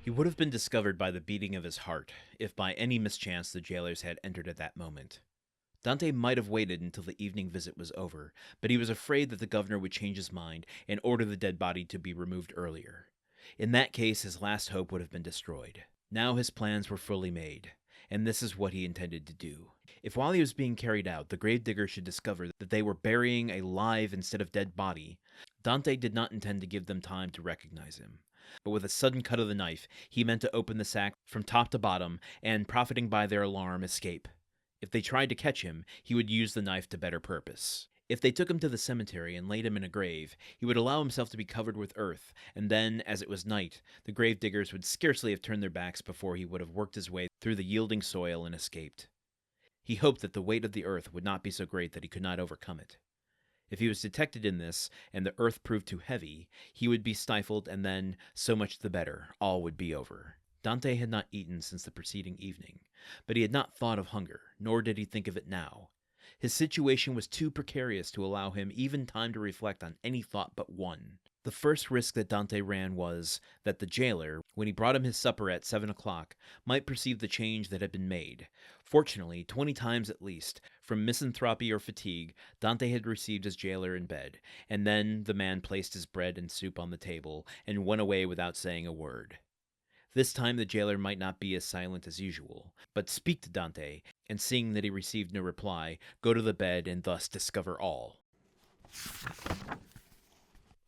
He would have been discovered by the beating of his heart, if by any mischance the jailers had entered at that moment. Dante might have waited until the evening visit was over, but he was afraid that the governor would change his mind and order the dead body to be removed earlier. In that case, his last hope would have been destroyed. Now his plans were fully made, and this is what he intended to do. If while he was being carried out, the gravedigger should discover that they were burying a live instead of dead body, Dante did not intend to give them time to recognize him. But with a sudden cut of the knife, he meant to open the sack from top to bottom and, profiting by their alarm, escape. If they tried to catch him, he would use the knife to better purpose. If they took him to the cemetery and laid him in a grave, he would allow himself to be covered with earth, and then, as it was night, the gravediggers would scarcely have turned their backs before he would have worked his way through the yielding soil and escaped. He hoped that the weight of the earth would not be so great that he could not overcome it. If he was detected in this, and the earth proved too heavy, he would be stifled, and then, so much the better, all would be over. Dante had not eaten since the preceding evening, but he had not thought of hunger, nor did he think of it now. His situation was too precarious to allow him even time to reflect on any thought but one. The first risk that Dante ran was that the jailer, when he brought him his supper at 7 o'clock, might perceive the change that had been made. Fortunately, 20 times at least, from misanthropy or fatigue, Dante had received his jailer in bed, and then the man placed his bread and soup on the table and went away without saying a word. This time the jailer might not be as silent as usual, but speak to Dante, and seeing that he received no reply, go to the bed and thus discover all.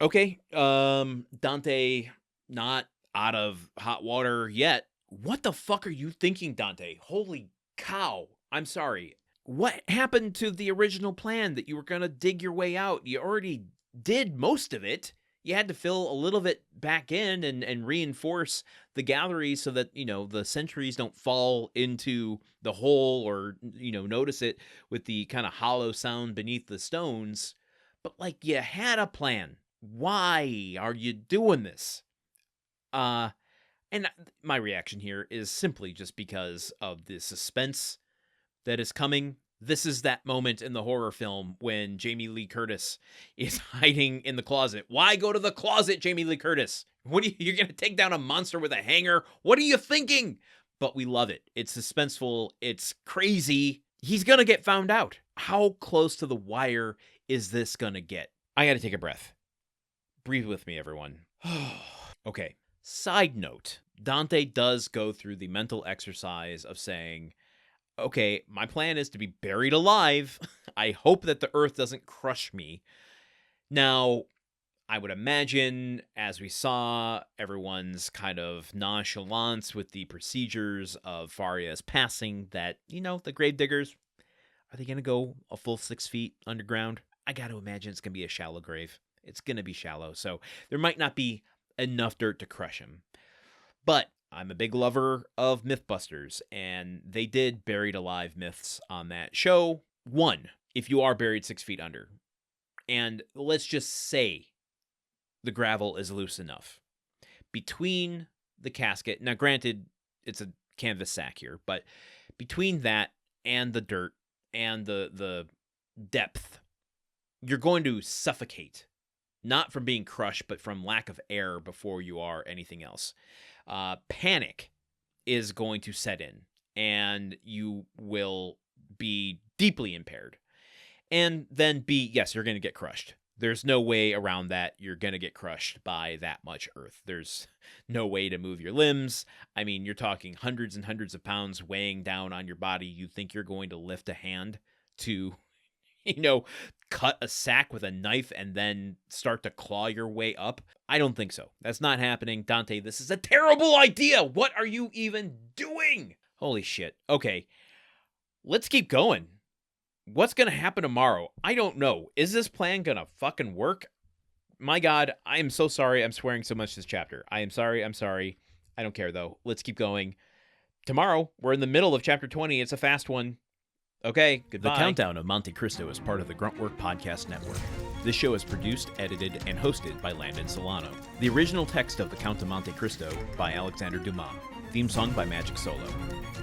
Okay, Dante, not out of hot water yet. What the fuck are you thinking, Dante? Holy cow. I'm sorry. What happened to the original plan that you were gonna dig your way out? You already did most of it. You had to fill a little bit back in and reinforce the gallery so that, the sentries don't fall into the hole or, notice it with the kind of hollow sound beneath the stones. But, you had a plan. Why are you doing this? And my reaction here is simply just because of the suspense that is coming. This is that moment in the horror film when Jamie Lee Curtis is hiding in the closet. Why go to the closet, Jamie Lee Curtis? You're going to take down a monster with a hanger? What are you thinking? But we love it. It's suspenseful. It's crazy. He's going to get found out. How close to the wire is this going to get? I got to take a breath. Breathe with me, everyone. Okay. Side note, Dante does go through the mental exercise of saying, okay, my plan is to be buried alive. I hope that the earth doesn't crush me. Now, I would imagine, as we saw, everyone's kind of nonchalance with the procedures of Faria's passing, that, the gravediggers, are they going to go a full 6 feet underground? I got to imagine it's going to be a shallow grave. It's going to be shallow, so there might not be enough dirt to crush him. But I'm a big lover of Mythbusters, and they did buried alive myths on that show. One, if you are buried 6 feet under, and let's just say the gravel is loose enough between the casket. Now, granted, it's a canvas sack here, but between that and the dirt and the depth, you're going to suffocate, not from being crushed, but from lack of air before you are anything else. Panic is going to set in, and you will be deeply impaired. And then yes, you're going to get crushed. There's no way around that. You're going to get crushed by that much earth. There's no way to move your limbs. I mean, you're talking hundreds and hundreds of pounds weighing down on your body. You think you're going to lift a hand to, cut a sack with a knife and then start to claw your way up? I don't think so. That's not happening. Dante, this is a terrible idea. What are you even doing? Holy shit. Okay, let's keep going. What's going to happen tomorrow? I don't know. Is this plan going to fucking work? My God, I am so sorry I'm swearing so much this chapter. I am sorry. I don't care, though. Let's keep going. Tomorrow, we're in the middle of chapter 20. It's a fast one. Okay, goodbye. The Countdown of Monte Cristo is part of the Gruntwork Podcast Network. This show is produced, edited, and hosted by Landon Solano. The original text of The Count of Monte Cristo by Alexandre Dumas. Theme song by Magic Solo.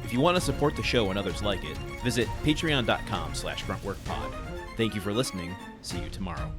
If you want to support the show and others like it, visit patreon.com/gruntworkpod. Thank you for listening. See you tomorrow.